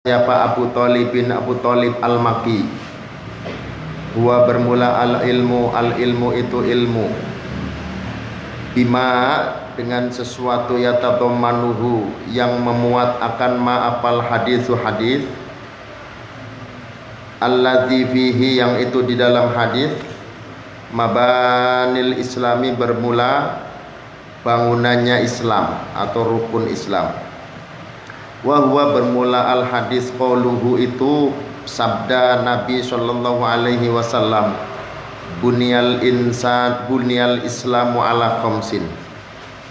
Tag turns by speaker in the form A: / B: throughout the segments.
A: Siapa Abu Thalib bin Abu Thalib al-Makki. Huwa bermula al-ilmu itu ilmu. Bima dengan sesuatu yatadhammanuhu yang memuat akan ma'apal hadis. Alladzi fihi yang itu di dalam hadis. Mabanil islami bermula bangunannya Islam atau rukun Islam. Wa huwa bermula al hadis qauluhu itu sabda Nabi sallallahu alaihi wasallam, bunyal islamu ala khamsin.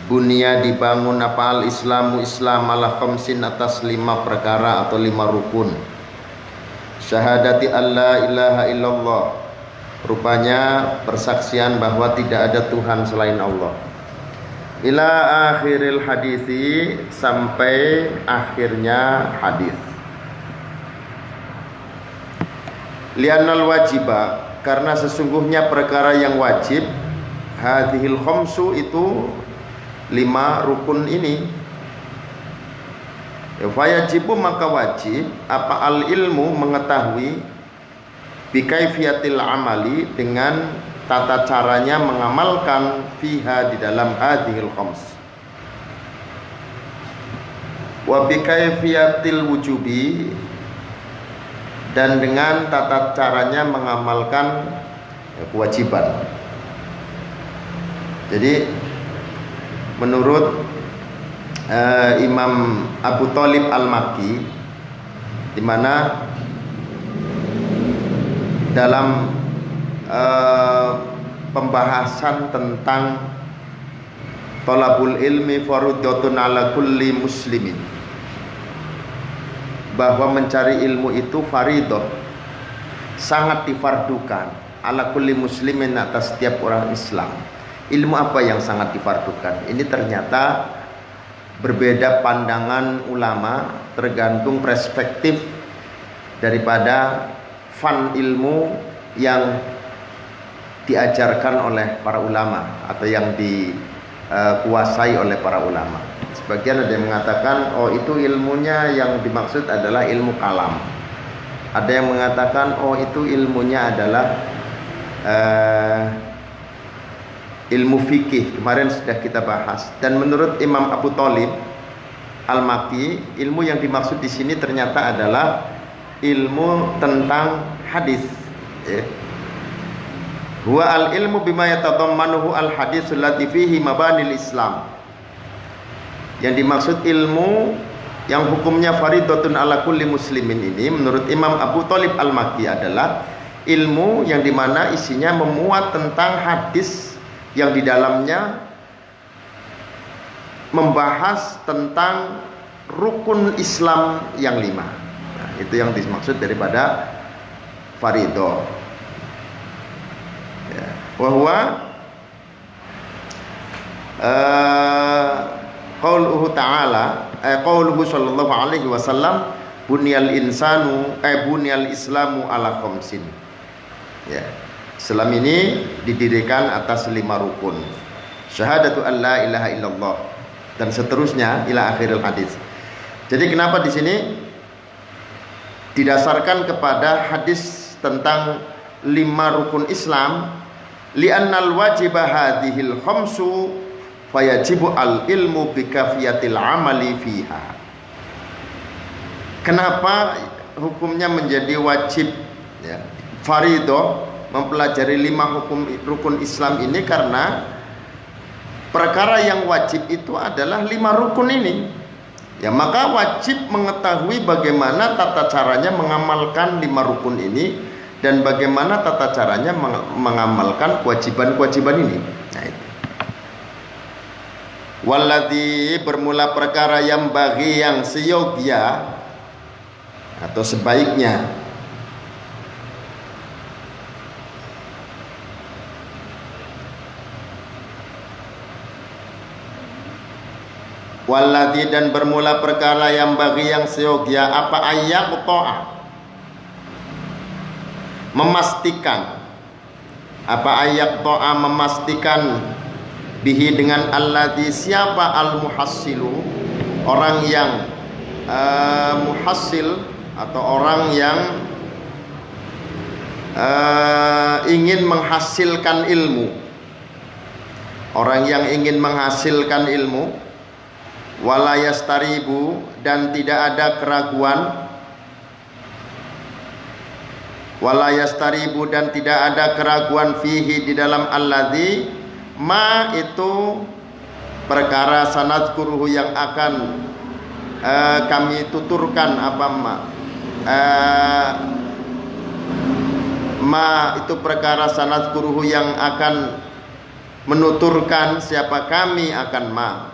A: Bunya dibangun apa al islamu Islam ala khamsin atas 5 perkara atau 5 rukun. Syahadati alla ilaha illallah, rupanya persaksian bahwa tidak ada Tuhan selain Allah. Ila akhiril hadisi, sampai akhirnya hadis. Li'annal wajiba, karena sesungguhnya perkara yang wajib, hadhil khamsu itu 5 rukun ini. Fayajibu maka wajib apa al ilmu mengetahui bikaifiyatil amali dengan tata caranya mengamalkan fiha di dalam hadhil khams. Wa bikaifiyatil wujubi, dan dengan tata caranya mengamalkan kewajiban. Jadi menurut Imam Abu Thalib al-Makki, di mana dalam pembahasan tentang thalabul ilmi fardhatun ala kulli muslimin, bahwa mencari ilmu itu faridah, sangat difardukan ala kulli muslimin, atas setiap orang Islam. Ilmu apa yang sangat difardukan? Ini ternyata berbeda pandangan ulama, tergantung perspektif daripada fan ilmu yang diajarkan oleh para ulama atau yang dikuasai oleh para ulama. Sebagian ada yang mengatakan, oh itu ilmunya yang dimaksud adalah ilmu kalam. Ada yang mengatakan, oh itu ilmunya adalah ilmu fikih. Kemarin sudah kita bahas. Dan menurut Imam Abu Thalib al-Makki, ilmu yang dimaksud di sini ternyata adalah ilmu tentang hadis. Huwa al-ilmu bima yatadhammanuhu al-haditsul lati fihi mabanil Islam. Yang dimaksud ilmu yang hukumnya faridatun ala kulli muslimin ini menurut Imam Abu Thalib al-Makki adalah ilmu yang dimana isinya memuat tentang hadis yang di dalamnya membahas tentang rukun Islam yang 5. Nah, itu yang dimaksud daripada faridah. Wahwa qauluhu ta'ala, qauluhu sallallahu alaihi wasallam, bunyal islamu ala khamsin. Ya, Islam ini didirikan atas 5 rukun. Syahadatu an la ilaha illallah, dan seterusnya ila akhiril hadis. Jadi kenapa di sini didasarkan kepada hadis tentang 5 rukun Islam? Li'annal wajibah hadhil khamsu fayajibu al ilmu bikafiyatil amali fiha. Kenapa hukumnya menjadi wajib, ya, faridah, mempelajari 5 rukun Islam ini? Karena perkara yang wajib itu adalah 5 rukun ini. Ya, maka wajib mengetahui bagaimana tata caranya mengamalkan 5 rukun ini dan bagaimana tata caranya mengamalkan kewajiban-kewajiban ini. Nah, itu. Walladzi bermula perkara yang bagi yang seyogia atau sebaiknya. Walladzi dan bermula perkara yang bagi yang seyogia apa ayat ta'ah, memastikan, apa ayat to'a memastikan, bihi dengan alladzi siapa al muhassilu, orang yang muhassil atau orang yang ingin menghasilkan ilmu. Orang yang ingin menghasilkan ilmu, wala yastaribu, dan tidak ada keraguan, wala yastaribu, dan tidak ada keraguan fihi, di dalam alladzi, ma itu perkara, sanadkuruhu yang akan kami tuturkan, apa ma itu perkara, sanadkuruhu yang akan menuturkan siapa kami akan ma.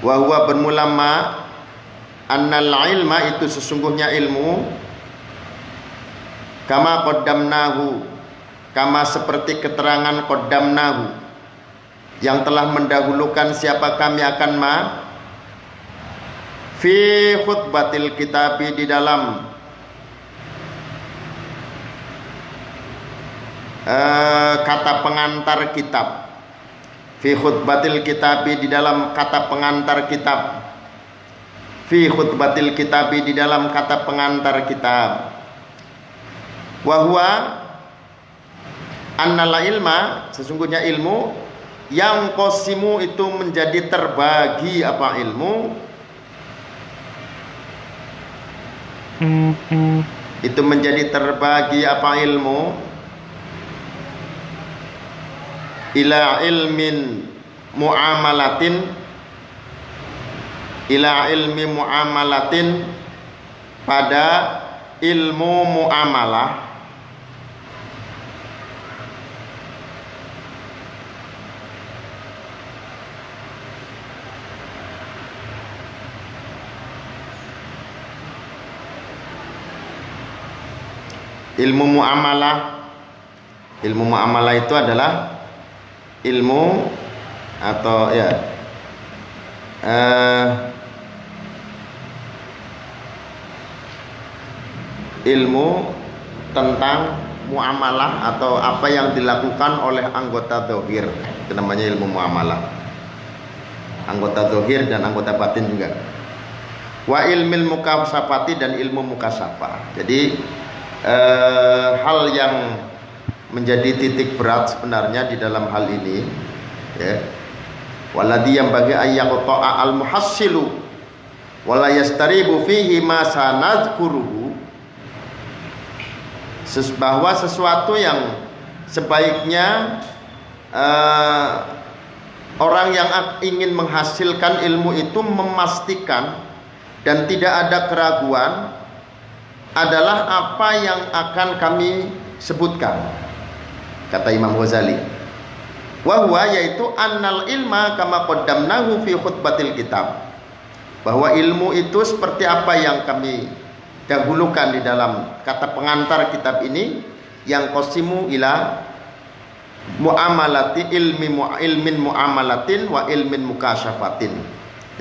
A: Wa huwa, bermula ma, annal ilma, itu sesungguhnya ilmu, kama qaddamnahu, kama seperti keterangan qaddamnahu, yang telah mendahulukan siapa kami akan ma, fi khutbatil kitabi, di dalam kata pengantar kitab, fi khutbatil kitabi, di dalam kata pengantar kitab, fi khutbatil kitabi, di dalam kata pengantar kitab. Wa huwa annal ilma, sesungguhnya ilmu, yang qasimu, itu menjadi terbagi, apa ilmu itu menjadi terbagi, apa ilmu, ila ilmin muamalatin, ila ilmi muamalatin, pada ilmu muamalah, ilmu muamalah. Ilmu muamalah itu adalah ilmu atau ya ilmu tentang muamalah, atau apa yang dilakukan oleh anggota zahir, itu namanya ilmu muamalah. Anggota zahir dan anggota batin juga. Wa ilmil mukasafati, dan ilmu mukasafah. Jadi hal yang menjadi titik berat sebenarnya di dalam hal ini, ya, waladhi yang bagi ayyaqta'a al muhassilu wala yastaribu fihi ma sanadkuruhu, bahwa sesuatu yang sebaiknya orang yang ingin menghasilkan ilmu itu memastikan dan tidak ada keraguan adalah apa yang akan kami sebutkan, kata Imam Ghazali. Wa huwa, yaitu annal ilma kama qaddamnahu fi khutbatil kitab, bahwa ilmu itu seperti apa yang kami dahulukan di dalam kata pengantar kitab ini, yang qasimu ila muamalati ilmin muamalatin wa ilmin mukasyafatin,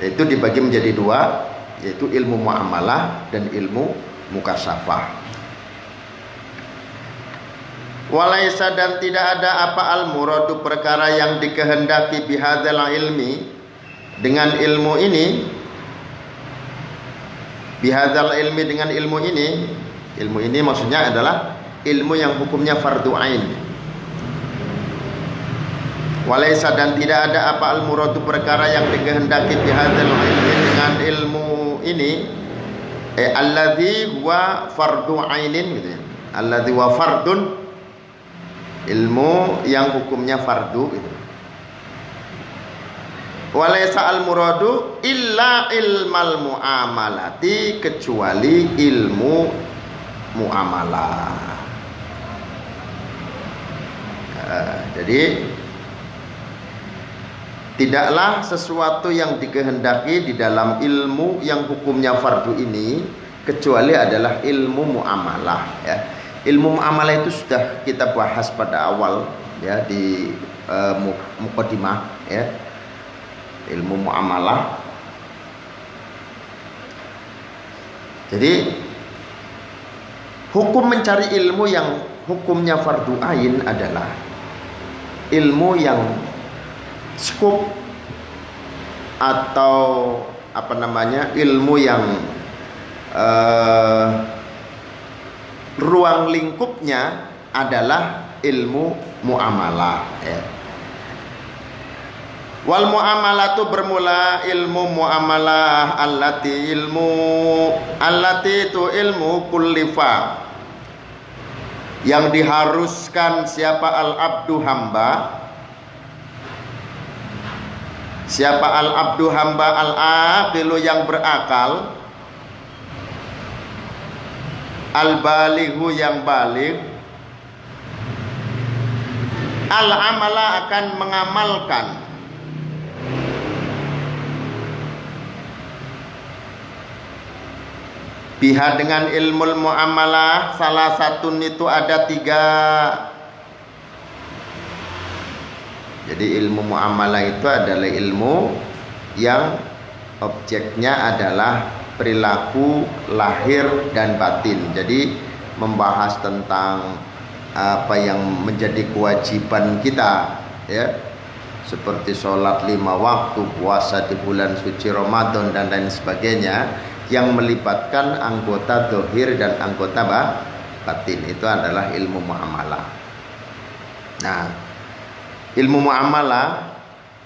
A: yaitu dibagi menjadi dua, yaitu ilmu muamalah dan ilmu mukasyafah. Walaisa, dan tidak ada apa al muradu, perkara yang dikehendaki, bihadzal ilmi, dengan ilmu ini, bihadzal ilmi, dengan ilmu ini. Ilmu ini maksudnya adalah ilmu yang hukumnya fardu ain. Walaisa, dan tidak ada apa al muradu, perkara yang dikehendaki, bihadzal ilmi, dengan ilmu ini, alladzi huwa fardu ainin, gitu ya. Alladzi huwa fardun, ilmu yang hukumnya fardu, gitu. Walaysa al muradu illa ilmal muamalati, kecuali ilmu muamalah. Jadi tidaklah sesuatu yang dikehendaki di dalam ilmu yang hukumnya fardu ini kecuali adalah ilmu muamalah, ya. Ilmu muamalah itu sudah kita bahas pada awal, ya, di muqaddimah, ya. Ilmu muamalah. Jadi hukum mencari ilmu yang hukumnya fardu ain adalah ilmu yang skup atau ilmu yang ruang lingkupnya adalah ilmu muamalah, ya. Wal muamalatu bermula ilmu muamalah allati itu ilmu kullifa yang diharuskan siapa al-abdu hamba, siapa al-abdu hamba al-aqilu yang berakal, al-balighu yang baligh, al-amala akan mengamalkan biha dengan ilmu muamalah. Salah satu itu ada 3. Jadi ilmu muamalah itu adalah ilmu yang objeknya adalah perilaku lahir dan batin. Jadi membahas tentang apa yang menjadi kewajiban kita, ya, seperti sholat 5 waktu, puasa di bulan suci Ramadan dan lain sebagainya, yang melibatkan anggota zahir dan anggota batin. Itu adalah ilmu muamalah. Nah, ilmu muamalah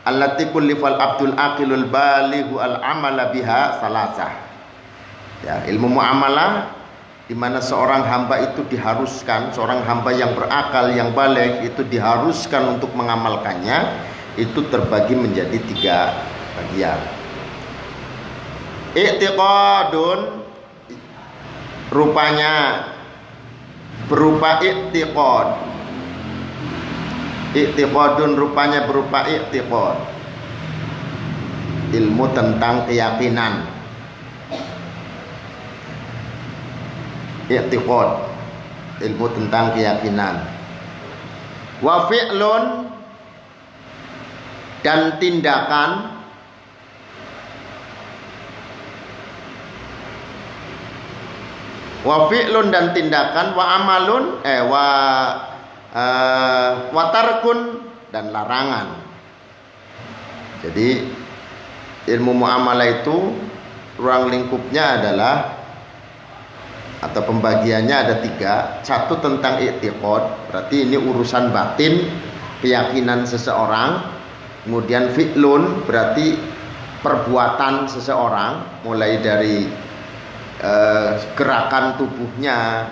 A: allati kullifal abdul aqilul balighu al amala biha salasah. Ya, ilmu muamalah di mana seorang hamba itu diharuskan, seorang hamba yang berakal, yang baligh itu diharuskan untuk mengamalkannya, itu terbagi menjadi 3 bagian. I'tiqadun rupanya berupa i'tiqad. I'tiqadun rupanya berupa i'tiqad, ilmu tentang keyakinan. I'tiqad, ilmu tentang keyakinan. Wa fi'lun, dan tindakan. Wa fi'lun, dan tindakan. Wa amalun wa tarkun, dan larangan. Jadi ilmu muamalah itu ruang lingkupnya adalah, atau pembagiannya ada 3. 1 tentang i'tiqad, berarti ini urusan batin, keyakinan seseorang. Kemudian fi'lun, berarti perbuatan seseorang, mulai dari gerakan tubuhnya,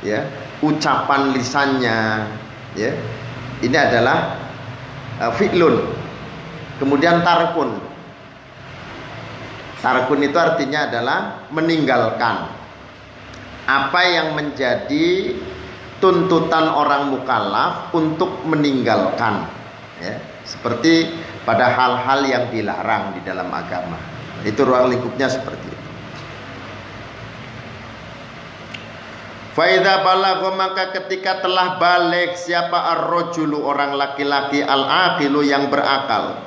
A: ya, ucapan lisannya, ya, ini adalah fi'lun. Kemudian tarkun. Tarkun itu artinya adalah meninggalkan apa yang menjadi tuntutan orang mukallaf untuk meninggalkan, ya, seperti pada hal-hal yang dilarang di dalam agama. Itu ruang lingkupnya seperti itu. Faidha balagha, maka ketika telah balik siapa ar-rajulu, orang laki-laki, al-aqilu yang berakal.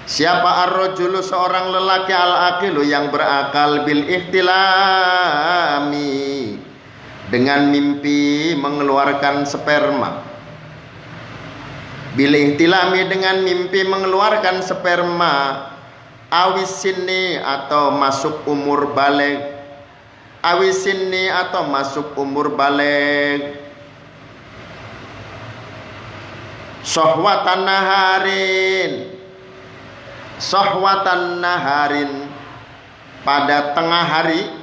A: Siapa ar-rajulu, seorang lelaki, al-aqilu yang berakal, bil ihtilami, dengan mimpi mengeluarkan sperma. Bil ihtilami, dengan mimpi mengeluarkan sperma. Awisinni, atau masuk umur baligh. Awisinni, atau masuk umur baligh. Sohwatan naharin. Sohwatan naharin, pada tengah hari.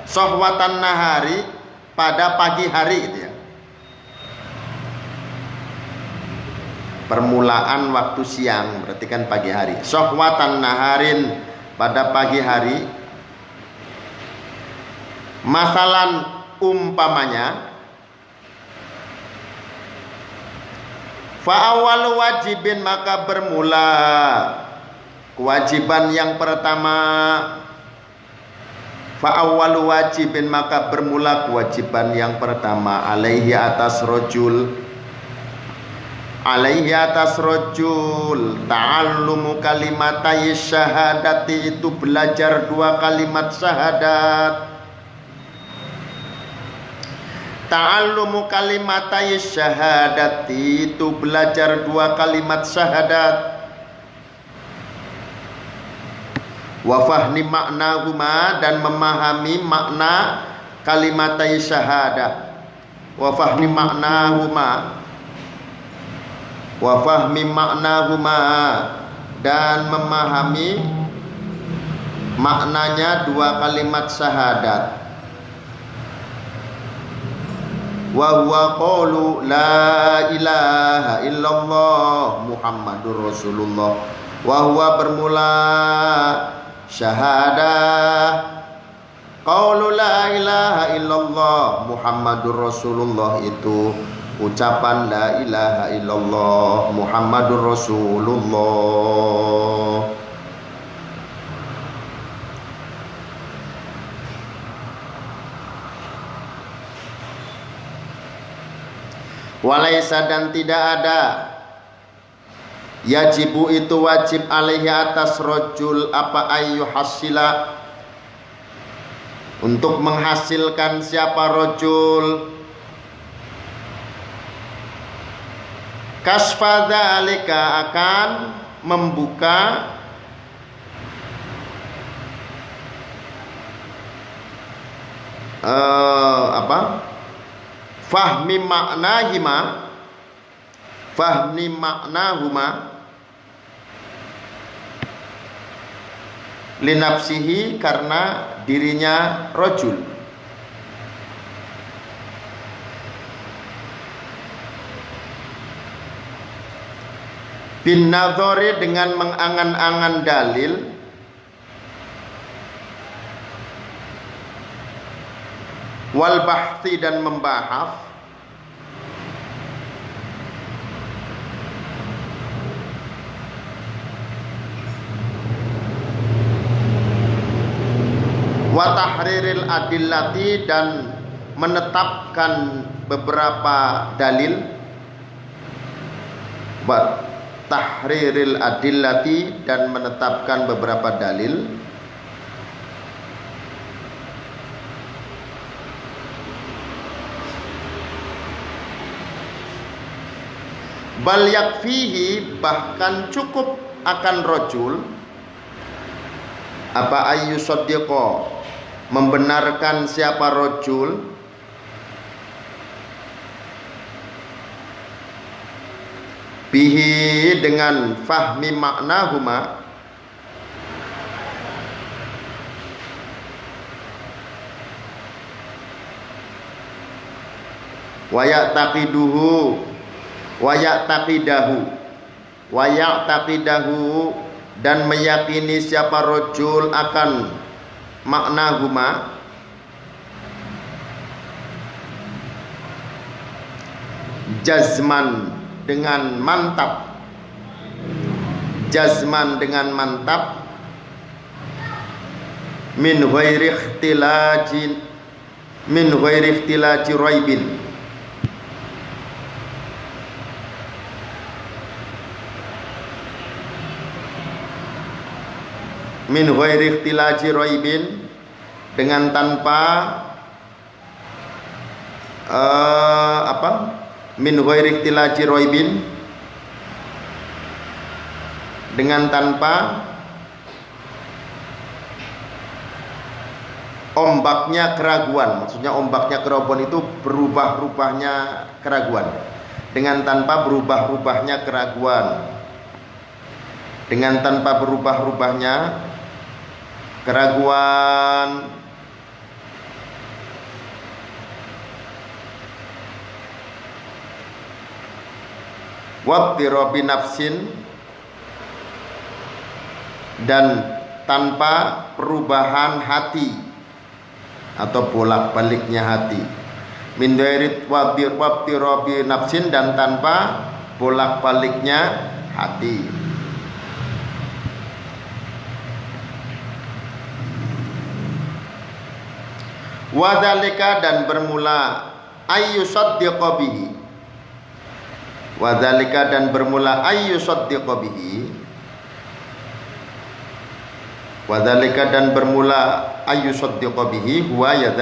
A: Sohwatan nahari, pada pagi hari, gitu ya. Permulaan waktu siang, berarti kan pagi hari. Sohwatan naharin, pada pagi hari. Masalan, umpamanya, fa'awal wajibin, maka bermula kewajiban yang pertama. Fa'awal wajibin, maka bermula kewajiban yang pertama. Alaihi, atas rojul. Alaihi, atas rojul, ta'allumu kalimatai syahadati, itu belajar 2 kalimat syahadat. Ta'allumu kalimatai syahadati, itu belajar dua kalimat syahadat. Wa fahmi maknahuma, dan memahami makna kalimatai syahadah. Wa fahmi maknahuma, wa fahmi maknahuma, dan memahami maknanya dua kalimat syahadat. Wa huwa qaulu la ilaha illallah Muhammadur Rasulullah. Wa huwa bermula syahadah qaulu la ilaha illallah Muhammadur Rasulullah, itu ucapan la ilaha illallah Muhammadur Rasulullah. Walaisa, dan tidak ada, yajibu itu wajib, alaihi atas rojul, apa ayu hasila, untuk menghasilkan siapa rojul, kasfa dzalika, akan membuka fahmi maknahuma linafsihi, karena dirinya rojul. Bin nadhari, dengan mengangan-angan dalil. Wal bahthi, dan membahas. Wa tahriril adillati, dan menetapkan beberapa dalil. Wa tahriril adillati, dan menetapkan beberapa dalil. Bal yakfihi, bahkan cukup akan rojul, apa ayyu sadiqa, membenarkan siapa rojul, bihi, dengan fahmi maknahuma, wa ya'taqiduhu, wa ya'taqidahu, dan meyakini siapa rojul akan maknahuma, jazman, dengan mantap, jazman, dengan mantap, min ghairi ikhtilaji raibin, min ghairi ikhtilaji raibin, dengan tanpa min ghairi ikhtilaji raibin, dengan tanpa ombaknya keraguan. Maksudnya ombaknya keraguan itu berubah-ubahnya keraguan, dengan tanpa berubah-ubahnya keraguan, dengan tanpa berubah-ubahnya keraguan. Wattirabi nafsin, dan tanpa perubahan hati atau bolak-baliknya hati. Min dairit wattirabi nafsin, dan tanpa bolak-baliknya hati. Wadzalika, dan bermula ayyusaddiqa bihi, wadzalika, dan bermula ayyusaddiqa bihi, wadzalika, dan bermula ayyusaddiqa bihi, huwa ya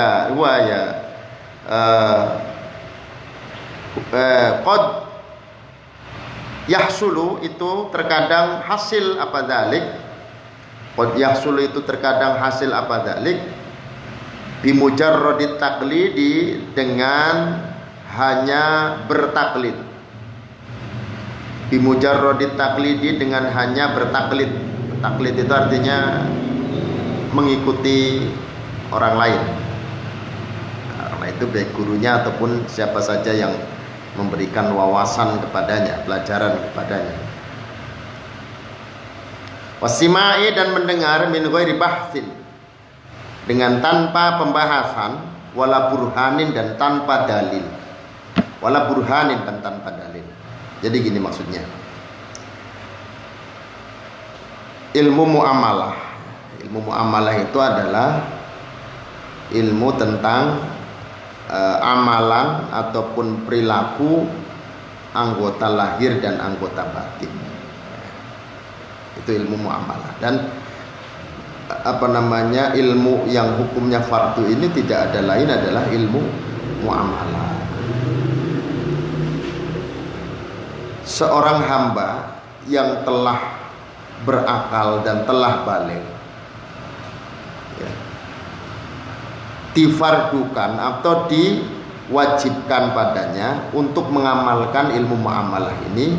A: qad yahsulu itu terkadang hasil apa dzalik, qad yahsulu itu terkadang hasil apa dzalik bimujarradit taqlidi, dengan hanya bertaklid, bimujarradit taqlidi, dengan hanya bertaklid. Taklid itu artinya mengikuti orang lain, karena itu baik gurunya ataupun siapa saja yang memberikan wawasan kepadanya, pelajaran kepadanya. Wasimai, dan mendengar min ghairi bahsin, dengan tanpa pembahasan, wala burhanin, dan tanpa dalil, wala burhanin, dan tanpa dalil. Jadi gini maksudnya, ilmu muamalah. Ilmu muamalah itu adalah ilmu tentang amalan ataupun perilaku anggota lahir dan anggota batin. Itu ilmu muamalah. Dan ilmu yang hukumnya fardu ini tidak ada lain adalah ilmu muamalah. Seorang hamba yang telah berakal dan telah balik, ya, difardukan atau diwajibkan padanya untuk mengamalkan ilmu muamalah ini,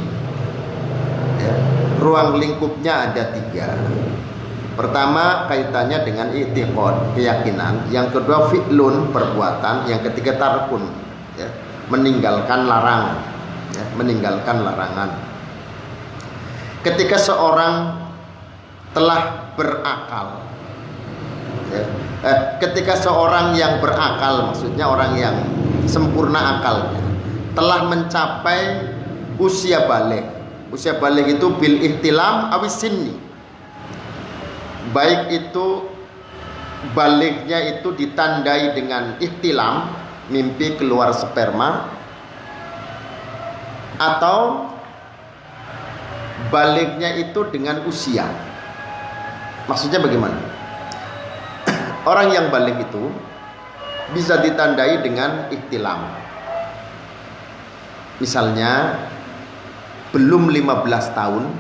A: ya, ruang lingkupnya ada 3. Pertama kaitannya dengan i'tiqad, keyakinan. Yang kedua fi'lun, perbuatan. Yang ketiga tarkun, ya, meninggalkan larangan, ya, meninggalkan larangan. Ketika seorang telah berakal, ya, ketika seorang yang berakal, maksudnya orang yang sempurna akalnya, telah mencapai usia balik. Usia balik itu bil ihtilam awis sinni, baik itu baliknya itu ditandai dengan ihtilam, mimpi keluar sperma, atau baliknya itu dengan usia. Maksudnya bagaimana? Orang yang balik itu bisa ditandai dengan ihtilam. Misalnya belum 15 tahun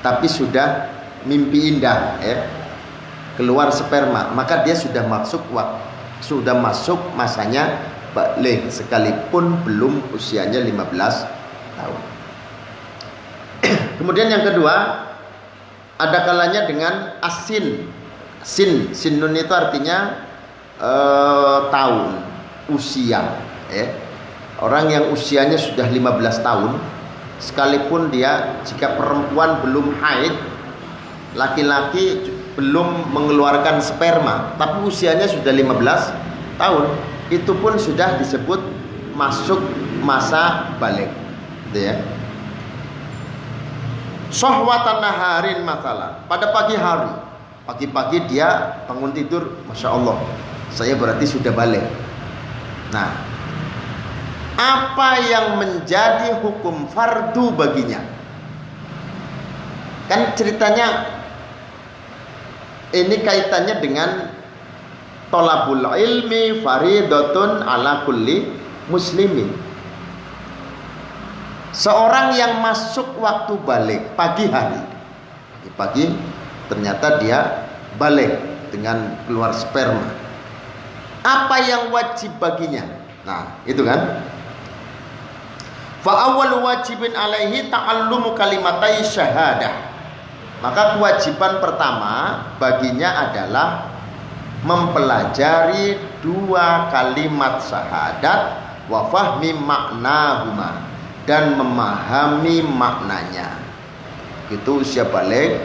A: tapi sudah mimpi indah, ya, keluar sperma, maka dia sudah masuk masanya balik sekalipun belum usianya 15 tahun. Kemudian yang kedua, ada kalanya dengan asin. Sinun itu artinya tahun, usia, ya. Orang yang usianya sudah 15 tahun, sekalipun dia, jika perempuan belum haid, laki-laki belum mengeluarkan sperma, tapi usianya sudah 15 tahun, itu pun sudah disebut masuk masa balik, gitu ya. Syahwatan naharin masalah, pada pagi hari, pagi-pagi dia bangun tidur, Masya Allah, saya berarti sudah balik. Nah, apa yang menjadi hukum fardu baginya? Kan ceritanya ini kaitannya dengan tolabul ilmi faridatun ala kulli muslimin. Seorang yang masuk waktu balik pagi hari, pagi ternyata dia balik dengan keluar sperma, apa yang wajib baginya? Nah, itu kan. Fa awwal wajibin alaihi ta'allumu kalimatai syahadah. Maka kewajiban pertama baginya adalah mempelajari 2 kalimat syahadat wa fahmi maknahuma, dan memahami maknanya. Itu usia balik,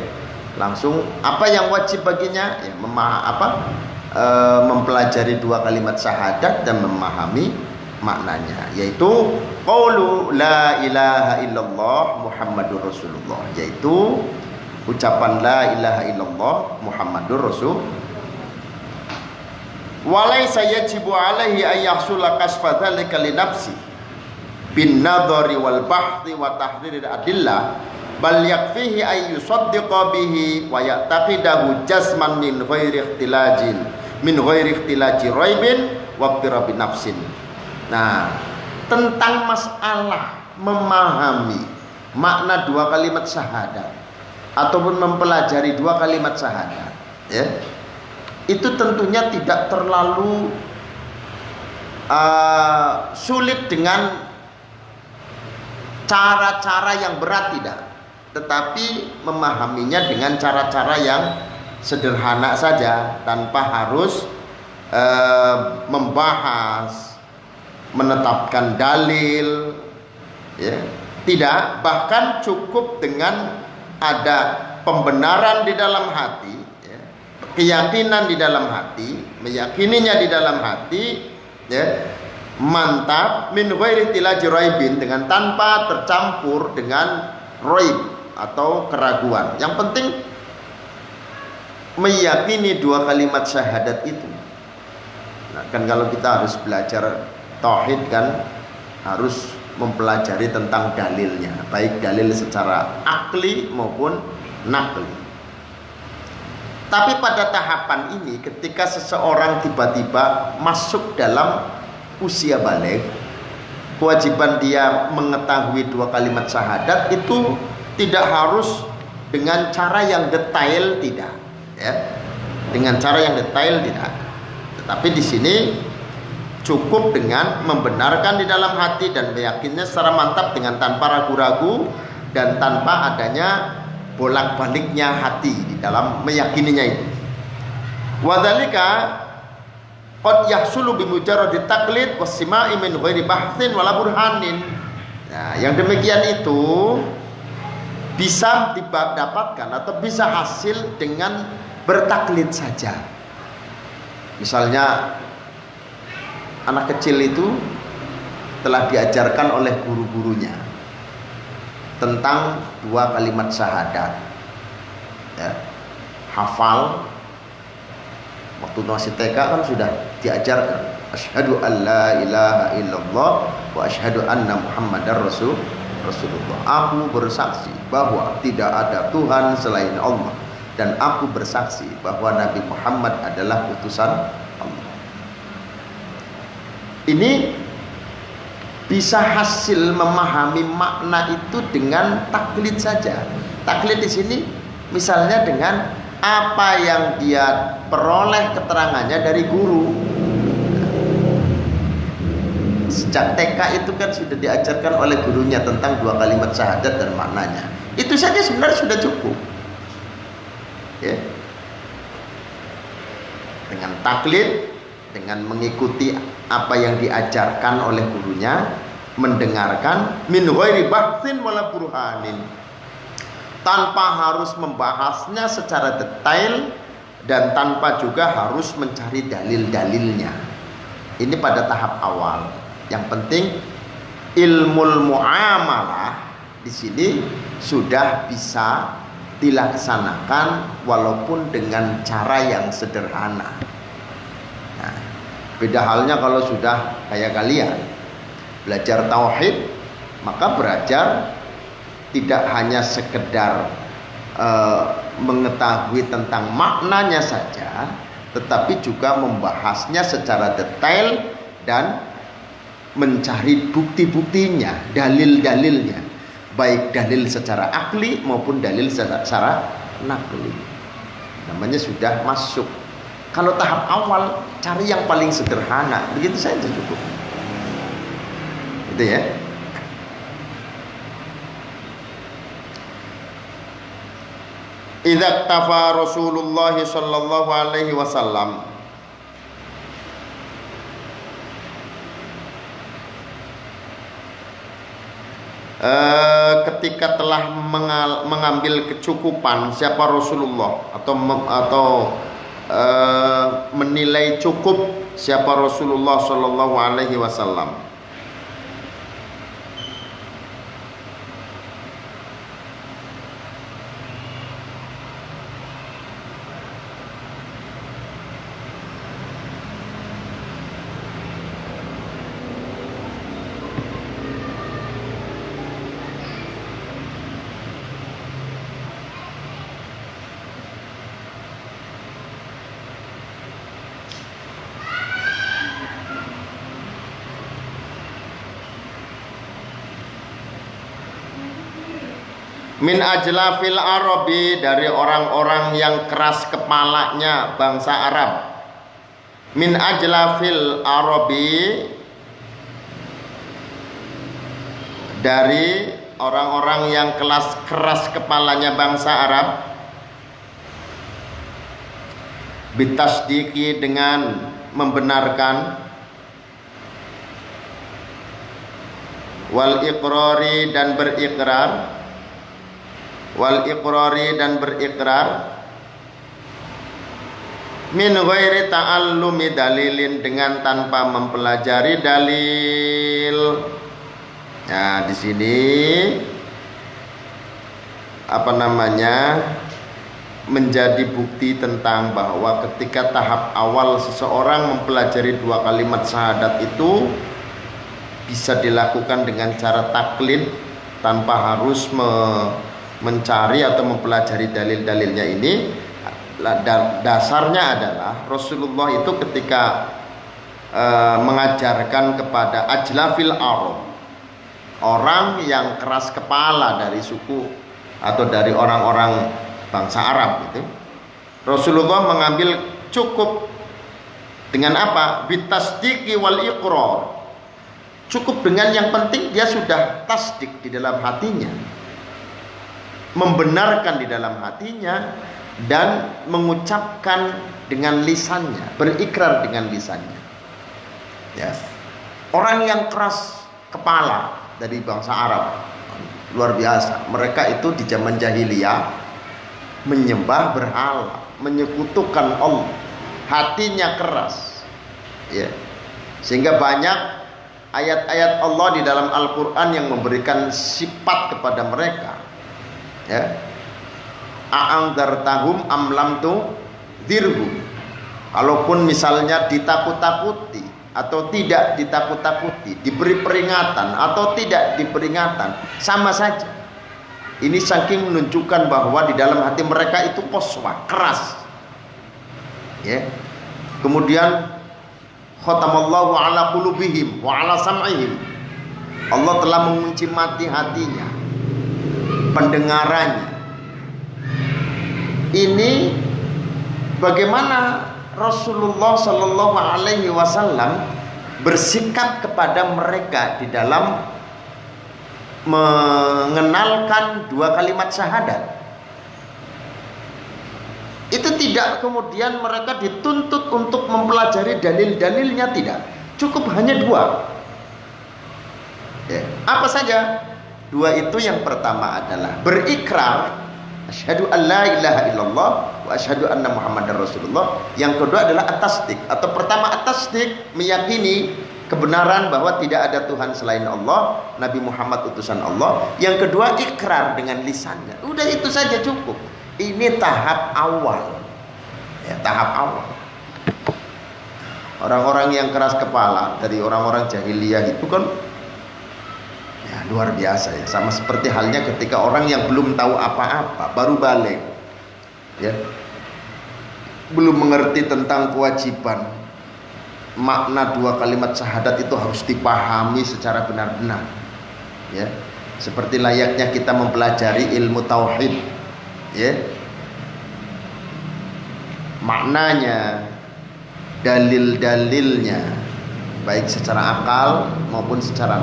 A: langsung apa yang wajib baginya? Ya, mempelajari 2 kalimat syahadat dan memahami maknanya, yaitu qaulu la ilaha illallah Muhammadur Rasulullah, yaitu ucapan la ilaha illallah Muhammadur Rasul. Walaysa yajibu alaihi ayyahsula kasfa dzalika li nafsi bin nadhari wal bahthi wa tahriril adillah, bal yakfihi ay yusaddiqa bihi wa ya'taqidahu jazman min ghairi ikhtilaji raibin wa iqtirabi nafsin. Nah, tentang masalah memahami makna dua kalimat syahadat ataupun mempelajari dua kalimat syahadat, ya, itu tentunya tidak terlalu sulit dengan cara-cara yang berat, tidak, tetapi memahaminya dengan cara-cara yang sederhana saja, tanpa harus membahas, menetapkan dalil, ya. Tidak, bahkan cukup dengan ada pembenaran di dalam hati, ya, keyakinan di dalam hati, meyakininya di dalam hati, ya, mantap, min ghairi tilaji raibin, dengan tanpa tercampur dengan raib atau keraguan. Yang penting meyakini dua kalimat syahadat itu. Nah, kan kalau kita harus belajar tauhid kan harus mempelajari tentang dalilnya, baik dalil secara akli maupun nakli. Tapi pada tahapan ini, ketika seseorang tiba-tiba masuk dalam usia balik, kewajiban dia mengetahui dua kalimat syahadat itu tidak harus dengan cara yang detail, tidak, ya, dengan cara yang detail tidak. Tetapi di sini cukup dengan membenarkan di dalam hati dan meyakinnya secara mantap dengan tanpa ragu-ragu dan tanpa adanya bolak-baliknya hati di dalam meyakininya itu. Wadzalika qad yahsulu bimujarradi taqlid wasima'i min ghairi bahthin wala burhanin. Nah, yang demikian itu bisa didapatkan atau bisa hasil dengan bertaklid saja. Misalnya anak kecil itu telah diajarkan oleh guru-gurunya tentang dua kalimat syahadat, ya, hafal. Waktu masih TK kan sudah diajarkan asyhadu an la ilaha illallah wa asyhadu anna muhammadar rasulullah. Aku bersaksi bahwa tidak ada Tuhan selain Allah dan aku bersaksi bahwa Nabi Muhammad adalah utusan Allah. Ini bisa hasil memahami makna itu dengan taklid saja. Taklid di sini misalnya dengan apa yang dia peroleh keterangannya dari guru. Sejak TK itu kan sudah diajarkan oleh gurunya tentang dua kalimat syahadat dan maknanya. Itu saja sebenarnya sudah cukup, ya. Dengan taklid, dengan mengikuti apa yang diajarkan oleh gurunya, mendengarkan min ghairi bahthin wala burhanin, tanpa harus membahasnya secara detail dan tanpa juga harus mencari dalil-dalilnya. Ini pada tahap awal. Yang penting ilmu muamalah di sini sudah bisa dilaksanakan walaupun dengan cara yang sederhana. Nah, beda halnya kalau sudah kayak kalian belajar tauhid, maka belajar tidak hanya sekedar mengetahui tentang maknanya saja, tetapi juga membahasnya secara detail dan mencari bukti-buktinya, dalil-dalilnya, baik dalil secara akli maupun dalil secara nakli. Namanya sudah masuk. Kalau tahap awal cari yang paling sederhana, begitu saja cukup. Itu ya. Idza tafa Rasulullah sallallahu alaihi wasallam ketika telah mengambil kecukupan siapa Rasulullah atau menilai cukup siapa Rasulullah sallallahu alaihi wasallam, Min ajlafil Arabi, dari orang-orang yang keras kepalanya bangsa Arab. Min ajlafil Arabi, dari orang-orang yang keras kepalanya bangsa Arab. Bitasdiki, dengan membenarkan. Wal iqrari, dan berikrar. Wal iqrari, dan berikrar. Min ghairi ta'allumi dalilin, dengan tanpa mempelajari dalil. Nah, di sini menjadi bukti tentang bahwa ketika tahap awal seseorang mempelajari 2 kalimat syahadat itu bisa dilakukan dengan cara taklid tanpa harus mencari atau mempelajari dalil-dalilnya. Ini dasarnya adalah Rasulullah itu ketika mengajarkan kepada ajlafil Arab, orang yang keras kepala dari suku atau dari orang-orang bangsa Arab itu, Rasulullah mengambil cukup dengan apa? Bitasdiki wal iqrar. Cukup dengan yang penting dia sudah tasdik di dalam hatinya, membenarkan di dalam hatinya, dan mengucapkan dengan lisannya, berikrar dengan lisannya. Ya. Orang yang keras kepala dari bangsa Arab luar biasa. Mereka itu di zaman jahiliyah menyembah berhala, menyekutukan Allah, hatinya keras, ya. Sehingga banyak ayat-ayat Allah di dalam Al-Quran yang memberikan sifat kepada mereka, ya. A'angdartahum am lam tunzirhum. Kalaupun misalnya ditakut-takuti atau tidak ditakut-takuti, diberi peringatan atau tidak diperingatan, sama saja. Ini saking menunjukkan bahwa di dalam hati mereka itu qaswah, keras, ya. Kemudian khatamallahu ala qulubihim wa ala sam'ihim. Allah telah mengunci mati hatinya, pendengarannya. Ini bagaimana Rasulullah Shallallahu Alaihi Wasallam bersikap kepada mereka di dalam mengenalkan 2 kalimat syahadat. Itu tidak kemudian mereka dituntut untuk mempelajari dalil-dalilnya, tidak. Cukup hanya 2. Ya. Apa saja? 2 itu, yang pertama adalah berikrar, asyhadu an la ilaha illallah wa asyhadu anna muhammadar rasulullah. Yang kedua adalah at-tasdik, atau pertama at-tasdik, meyakini kebenaran bahwa tidak ada Tuhan selain Allah, Nabi Muhammad utusan Allah. Yang kedua ikrar dengan lisannya. Udah itu saja cukup. Ini tahap awal, ya, tahap awal. Orang-orang yang keras kepala dari orang-orang jahiliyah itu kan ya luar biasa, ya. Sama seperti halnya ketika orang yang belum tahu apa-apa, baru balik, ya, belum mengerti tentang kewajiban, makna 2 kalimat syahadat itu harus dipahami secara benar-benar, ya. Seperti layaknya kita mempelajari ilmu tauhid, ya, maknanya, dalil-dalilnya, baik secara akal maupun secara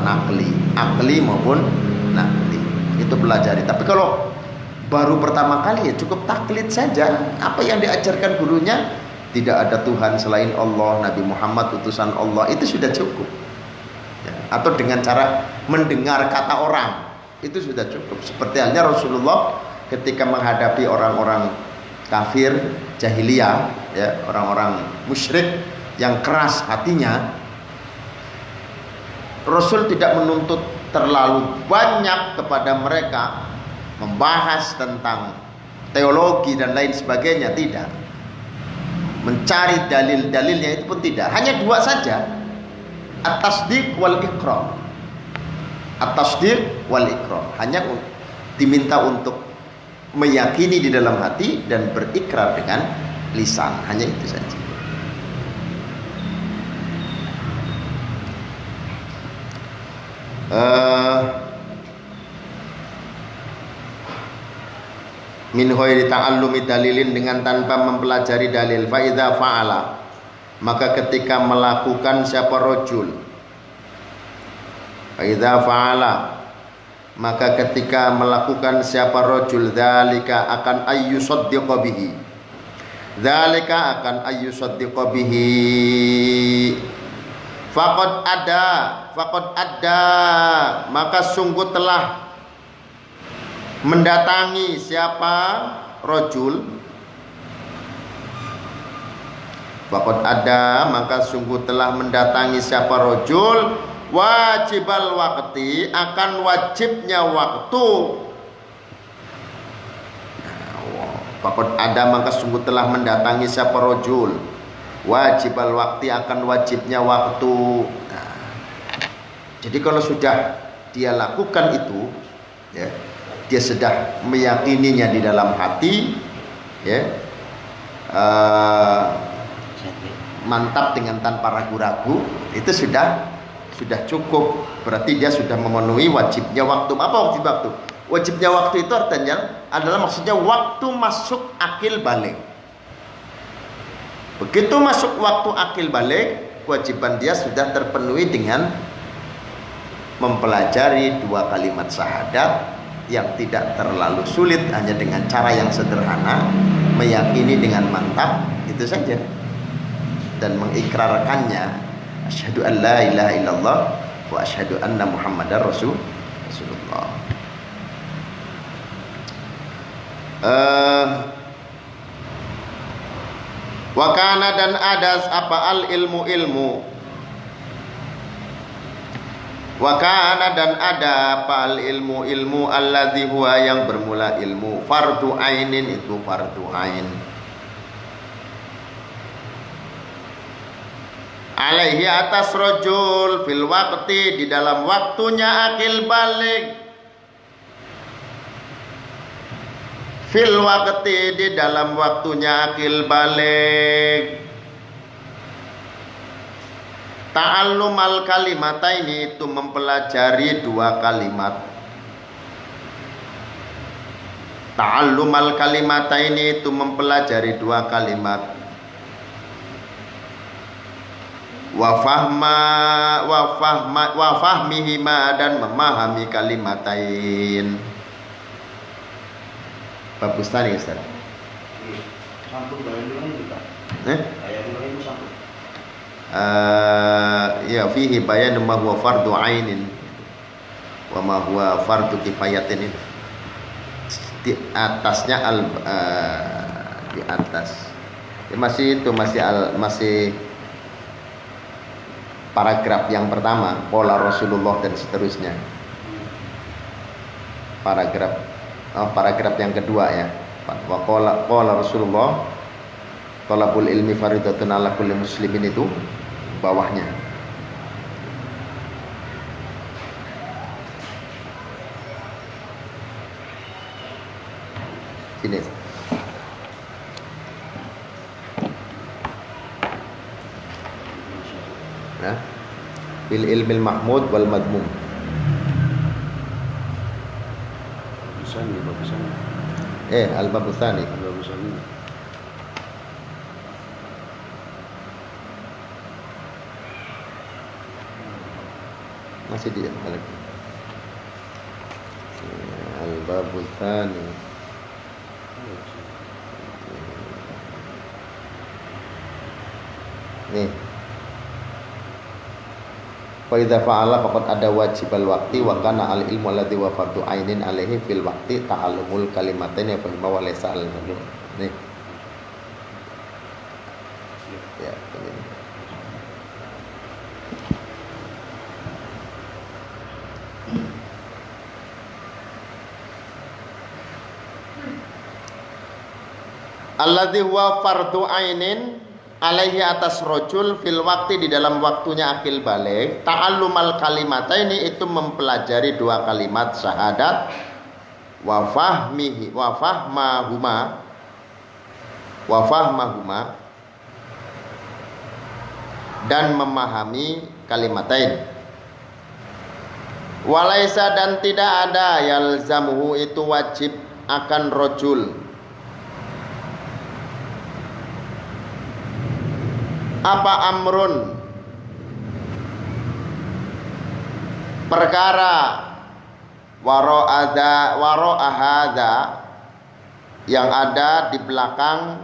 A: akli maupun nakli, itu pelajari. Tapi kalau baru pertama kali, ya cukup taklid saja. Apa yang diajarkan gurunya, tidak ada Tuhan selain Allah, Nabi Muhammad utusan Allah, itu sudah cukup, ya. Atau dengan cara mendengar kata orang, itu sudah cukup. Seperti halnya Rasulullah ketika menghadapi orang-orang kafir jahiliyah, ya, orang-orang musyrik yang keras hatinya, Rasul tidak menuntut terlalu banyak kepada mereka membahas tentang teologi dan lain sebagainya, tidak. Mencari dalil-dalilnya itu pun tidak. Hanya 2 saja, at-tasdiq wal iqrar. At-tasdiq wal iqrar, hanya diminta untuk meyakini di dalam hati dan berikrar dengan lisan, hanya itu saja. min ghairi ta'allumi dalilin, dengan tanpa mempelajari dalil. Fa idza fa'ala, maka ketika melakukan siapa rajul, fa idza fa'ala, maka ketika melakukan siapa rajul, dzalika akan ayyusaddiqa bihi, dzalika akan ayyusaddiqa bihi, faqad ada, maka sungguh telah mendatangi siapa rajul, faqad ada, maka sungguh telah mendatangi siapa rajul, wajibal waqti, akan wajibnya waktu. Faqad ada, maka sungguh telah mendatangi siapa rajul, wajibal waqti, akan wajibnya waktu. Jadi kalau sudah dia lakukan itu, ya, dia sudah meyakininya di dalam hati, ya, mantap dengan tanpa ragu-ragu, itu sudah cukup. Berarti dia sudah memenuhi wajibnya waktu. Apa wajib waktu? Wajibnya waktu itu artinya adalah, maksudnya waktu masuk akil balik. Begitu masuk waktu akil balik, kewajiban dia sudah terpenuhi dengan mempelajari 2 kalimat syahadat yang tidak terlalu sulit, hanya dengan cara yang sederhana, meyakini dengan mantap, itu saja, dan mengikrarkannya, asyhadu an la ilaha illallah wa asyhadu anna muhammadar rasulullah. Wa kana, dan ada apa al ilmu, wa kana, dan ada apa al ilmu alladzi huwa, yang bermula ilmu, fardu ainin, itu fardu ain, alaihi, atas rajul, fil waqti, di dalam waktunya akil balik, fil waqti, di dalam waktunya akil balik. Ta'allumal kalimataini, itu mempelajari 2 kalimat. Ta'allumal kalimataini, itu mempelajari 2 kalimat. Wa fahmihima, dan memahami kalimatain. Bagus tadi, Ustaz.
B: Sampun bayan dulu juga. Bayan dulu itu sampun.
A: Ya, fihi bayan ma huwa fardu ainin wa ma huwa fardu kifayatin. Di atasnya di atas. Ya, masih itu masih paragraf yang pertama, qala Rasulullah dan seterusnya. Paragraf yang kedua, ya. Wa qala Rasulullah talabul ilmi faridatun ala kulli muslimin, itu bawahnya. Sini. Nah, bil ilmil mahmud wal madmum.
B: Bagusan.
A: Al-babusani. Masih dia balik. Al-babusani. Nih. Fa idza fa'ala faqad ada wajibal waqti wa kana al ilmu alladhi wa fardu ainin alaihi fil waqti ta'allumul kalimatain fa ma wa laysa al madhum. Nih. Ya, ini. Alladhi huwa fardu ainin alaihi, atas rajul, fil waqti, di dalam waktunya akil balik. Ta'allumal kalimataini, itu mempelajari 2 kalimat syahadat. Wa fahmahuma, dan memahami kalimatain. Walaisa, dan tidak ada, yalzamuhu, itu wajib akan rajul, Apa amrun? Perkara waro'ahada yang ada di belakang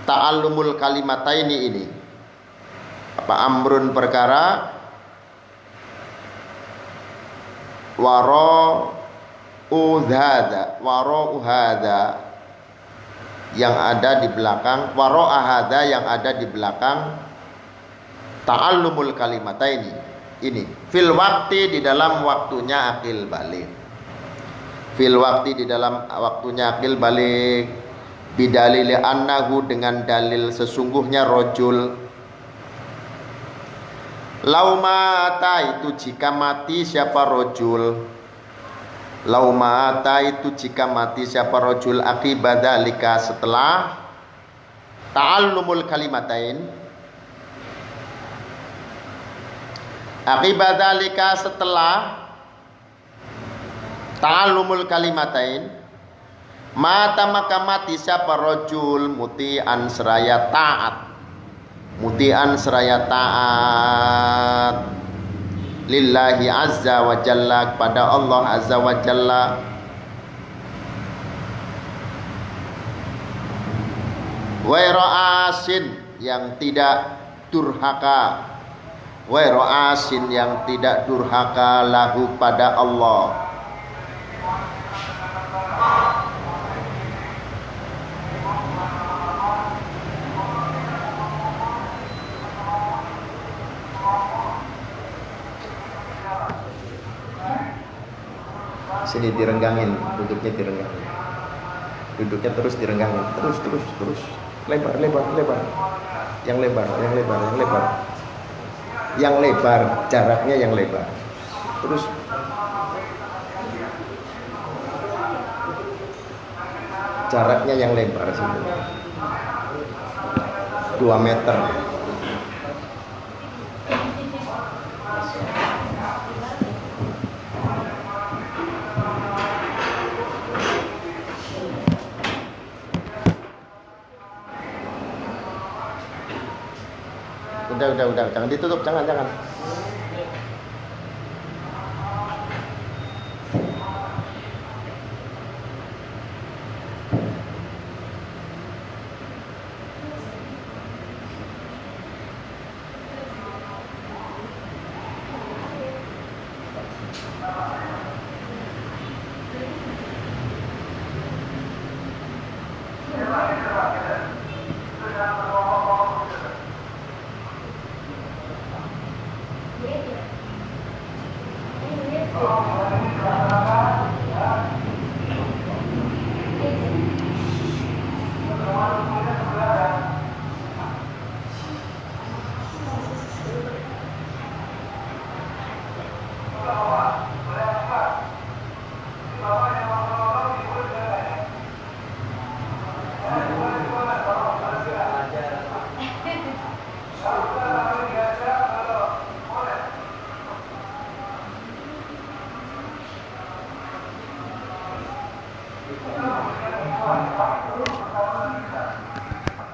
A: ta'allumul kalimataini ini. Apa amrun perkara waro'uhada yang ada di belakang waro'ahada yang ada di belakang ta'allumul kalimataini ini. Fil waktu di dalam waktunya akil balik. Fil waktu di dalam waktunya akil balik. Bidalili annahu dengan dalil sesungguhnya rojul. Laumata itu jika mati siapa rojul. Laumata itu jika mati siapa rojul akibadalika setelah ta'allumul kalimatain. Akibadalika setelah ta'allumul kalimatain. Mata maka mati siapa rojul muti'an seraya taat. Muti'an seraya taat lillahi azza wa jalla kepada Allah azza wa jalla. Waira'asin yang tidak durhaka. Waira'asin yang tidak durhaka lahu pada Allah. Sini direnggangin, duduknya direnggangin. Duduknya terus direnggangin, terus lebar. Yang lebar, jaraknya yang lebar. Terus jaraknya yang lebar sini. 2 meter. Udah, jangan ditutup, jangan.